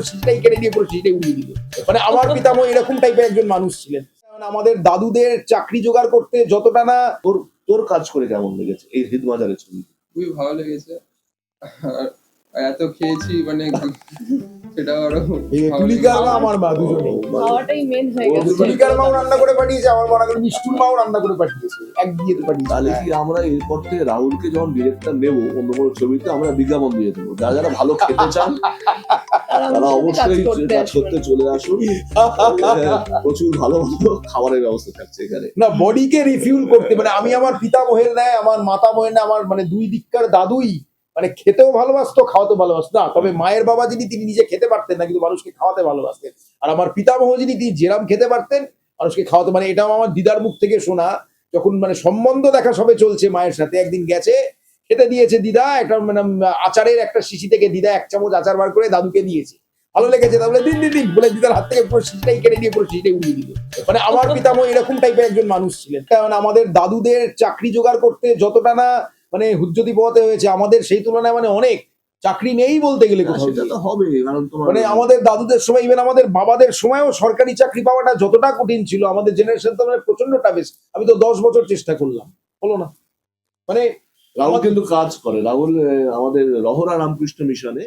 সেটাই কেড়ে নিয়ে পুরো সেটাই উড়িয়ে দিল। মানে আমার পিতামহ এরকম টাইপের একজন মানুষ ছিলেন। মানে আমাদের দাদুদের চাকরি জোগাড় করতে যতটা না তোর তোর কাজ করে কেমন লেগেছে এই হিদমাজারের ছবি? খুবই ভালো লেগেছে। আর এত খেয়েছি মানে সেটাও আরো ভালো তুলিকার মা লেগেছে। আমার মা দুজনেই। খাওয়াটাই মেন হয়ে ও গেছে। তুলিকার মাও রান্না করে পাঠিয়েছে, আমার মনে করেন মিষ্টুর মাও রান্না করে পাঠিয়েছে, এক বিয়েতে তাহলে পাঠিয়েছে। কি আমরা এরপর থেকে রাহুলকে যখন ডিরেক্টর নেবো অন্য কোনো ছবিতে আমরা বিজ্ঞাপন দিয়ে দেবো, যারা যারা ভালো খেতে চান তারা অবশ্যই কাজ করতে চলে আসুন। প্রচুর ভালো ভালো খাবারের ব্যবস্থা থাকছে এখানে। না, বডিকে রিফিউল করতে মানে আমি আমার পিতামহের ন্যায় আমার মাতামহের ন্যায় আমার মানে দুই দিককার দাদুই মানে খেতেও ভালোবাসতো, খাওয়াতে ভালোবাসতো না। তবে মায়ের বাবা যিনি তিনি নিজে খেতে পারতেন না, কিন্তু মানুষকে খাওয়াতে ভালোবাসতেন। আর আমার পিতামহ যিনি তিনি যেরাম খেতে পারতেন মানুষকে খাওয়াতে, মানে এটাও আমার দিদার মুখ থেকে শোনা। যখন মানে সম্বন্ধ দেখা সবে চলছে মায়ের সাথে, একদিন গেছে খেতে দিয়েছে দিদা, একটা মানে আচারের একটা শিশি থেকে দিদা 1 চামচ আচার বার করে দাদুকে দিয়েছে। ভালো লেগেছে, তাহলে দিন দিন দিন বলে দিদার হাত থেকে পুরো শিশিটাই কেড়ে নিয়ে পুরো শিশিটাই উড়িয়ে দিল। মানে আমার পিতামহ এরকম টাইপের একজন মানুষ ছিলেন। কারণ আমাদের দাদুদের চাকরি জোগাড় করতে যতটা না মানে হুজ্জতি পোহাতে হয়েছে, আমাদের সেই তুলনায় মানে অনেক চাকরি নেই বলতে গেলে কোথাও সেটা গিয়ে। তো হবে, কারণ তোমার মানে আমাদের দাদুদের সময়, ইভেন আমাদের বাবাদের সময়ও সরকারি চাকরি পাওয়াটা যতটা কঠিন ছিল, আমাদের জেনারেশন তো মানে প্রচন্ড টাফেস। আমি তো 10 বছর চেষ্টা করলাম, হলো না। মানে রাহুল কিন্তু কাজ করে। রাহুল আমাদের রহরা রামকৃষ্ণ মিশনে